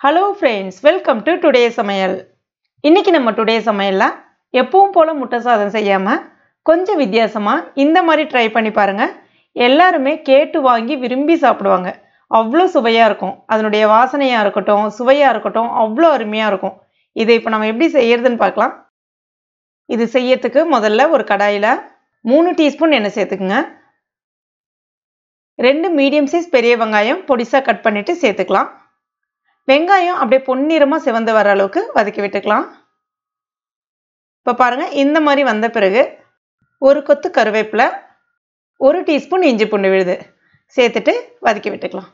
Hello friends, welcome to today's Samayal. இன்னைக்கு நம்ம today சமையல்ல எப்பவும் போல முட்டை சாதம் செய்யாம கொஞ்சம் வித்தியாசமா இந்த மாதிரி ட்ரை பண்ணி பாருங்க. எல்லாரும் கேட்டு வாங்கி விரும்பி சாப்பிடுவாங்க. அவ்ளோ சுவையா இருக்கும். அதனுடைய வாசனையா இருக்கட்டும், சுவையா இருக்கட்டும் அவ்ளோ அருமையா இருக்கும். இதை இப்போ நம்ம எப்படி செய்யறதுன்னு பார்க்கலாம். இது செய்யறதுக்கு முதல்ல ஒரு கடாயில 3 டீஸ்பூன் எண்ணெய் சேர்த்துக்குங்க. 2 மீடியம் சைஸ் பெரிய வெங்காயம் பொடிசா கட் பண்ணிட்டு சேர்த்துக்கலாம். வெங்காயம் அப்படியே பொன்னிறமா சிவந்து வர அளவுக்கு வதக்கி விட்டுக்கலாம். இப்ப பாருங்க இந்த மாதிரி வந்த பிறகு ஒரு கொத்து கருவேப்பிலை, 1 டீஸ்பூன் இஞ்சி பூண்டு விழுது சேர்த்துட்டு வதக்கி விட்டுக்கலாம்.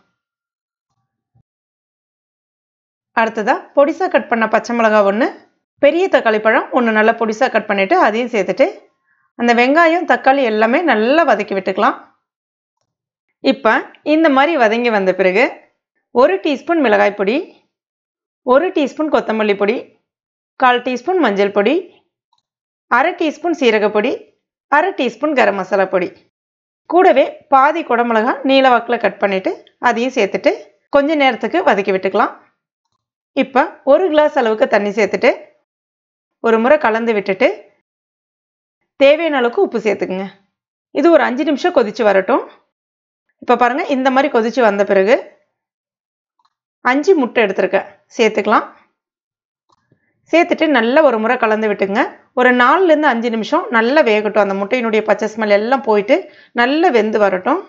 அடுத்ததா பொடிசா கட் பண்ண பச்சை மிளகாய் 1, பெரிய தக்காளி பழம் 1 நல்லா பொடிசா கட் பண்ணிட்டு அதையும் சேர்த்துட்டு அந்த வெங்காயம் தக்காளி எல்லாமே நல்லா வதக்கி விட்டுக்கலாம். இப்ப இந்த மாதிரி வதங்கி வந்த பிறகு 1 டீஸ்பூன் மிளகாய் பொடி, 1 டீஸ்பூன் கொத்தமல்லி பொடி, 1/4 டீஸ்பூன் மஞ்சள் பொடி, 1/2 டீஸ்பூன் சீரக பொடி, 1/2 டீஸ்பூன் கரம் மசாலா பொடி, கூடவே பாதி குடமிளகாய் நீல வாக்குல கட் பண்ணிட்டு அதையும் சேர்த்துட்டு கொஞ்ச நேரத்துக்கு வதக்கி விட்டுக்கலாம். இப்போ 1 கிளாஸ் அளவுக்கு தண்ணி சேர்த்துட்டு ஒரு முறை கலந்து விட்டுட்டு தேவையான அளவுக்கு உப்பு சேர்த்துக்குங்க. இது ஒரு 5 நிமிஷம் கொதிச்சு வரட்டும். இப்போ பாருங்க இந்த மாதிரி கொதிச்சு வந்த பிறகு 5 முட்டை எடுத்துருக்கேன் சேர்த்துக்கலாம். சேர்த்துட்டு நல்லா ஒரு முறை கலந்து விட்டுங்க. ஒரு 4லேருந்து 5 நிமிஷம் நல்லா வேகட்டும். அந்த முட்டையினுடைய பச்சை ஸ்மெல் எல்லாம் போயிட்டு நல்லா வெந்து வரட்டும்.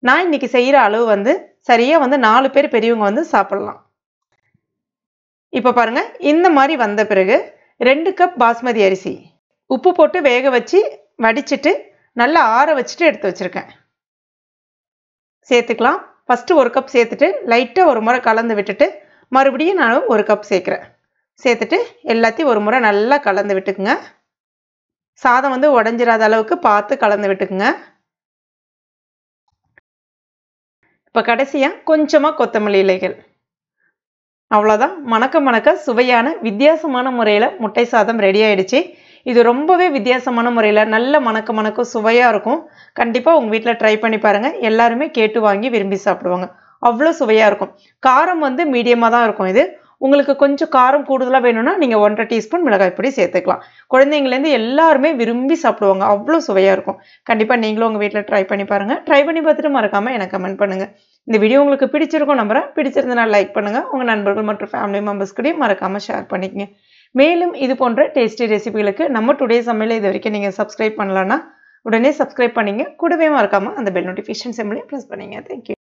நான் இன்னைக்கு செய்கிற அளவு சரியா 4 பேர் பெரியவங்க சாப்பிடலாம். இப்போ பாருங்க இந்த மாதிரி வந்த பிறகு 2 கப் பாஸ்மதி அரிசி உப்பு போட்டு வேக வச்சு வடிச்சிட்டு நல்லா ஆற வச்சுட்டு எடுத்து வச்சிருக்கேன். சேர்த்துக்கலாம். ஃபர்ஸ்ட் 1 கப் சேர்த்துட்டு லைட்டா ஒரு முறை கலந்து விட்டுட்டு மறுபடியும் நான் 1 கப் சேர்க்கிறேன். சேர்த்துட்டு எல்லாத்தையும் ஒரு முறை நல்லா கலந்து விட்டுக்குங்க. சாதம் உடைஞ்சிராத அளவுக்கு பார்த்து கலந்து விட்டுக்குங்க. இப்போ கடைசியா கொஞ்சமா கொத்தமல்லி இலைகள். அவ்வளோதான். மணக்க மணக்க சுவையான வித்தியாசமான முறையில் முட்டை சாதம் ரெடி ஆயிடுச்சு. இது ரொம்பவே வித்தியாசமான முறையில் நல்ல மணக்க சுவையாக இருக்கும். கண்டிப்பாக உங்கள் வீட்டில் ட்ரை பண்ணி பாருங்கள். எல்லாருமே கேட்டு வாங்கி விரும்பி சாப்பிடுவாங்க. அவ்வளோ சுவையாக இருக்கும். காரம் மீடியமாக தான் இருக்கும். இது உங்களுக்கு கொஞ்சம் காரம் கூடுதலாக வேணும்னா நீங்கள் 1/2 டீஸ்பூன் மிளகாய் பொடி சேர்த்துக்கலாம். குழந்தைங்கலேருந்து எல்லாருமே விரும்பி சாப்பிடுவாங்க. அவ்வளோ சுவையாக இருக்கும். கண்டிப்பாக நீங்களும் உங்கள் வீட்டில் ட்ரை பண்ணி பாருங்கள். ட்ரை பண்ணி பார்த்துட்டு மறக்காமல் எனக்கு கமெண்ட் பண்ணுங்கள். இந்த வீடியோ உங்களுக்கு பிடிச்சிருக்கும் நம்புறேன். பிடிச்சிருந்தனா லைக் பண்ணுங்கள். உங்கள் நண்பர்கள் மற்றும் ஃபேமிலி மெம்பர்ஸ் கூடயும் மறக்காமல் ஷேர் பண்ணிக்கங்க. மேலும் இது போன்ற டேஸ்டி ரெசிபிகளுக்கு நம்ம டுடே சமையல் இது வரைக்கும் நீங்கள் சப்ஸ்கிரைப் பண்ணலன்னா உடனே சப்ஸ்கிரைப் பண்ணிங்க. கூடவே மறக்காமல் அந்த பெல் நோட்டிஃபிகேஷன் சிம்பிளையும் ப்ரெஸ் பண்ணிங்க. தேங்க்யூ.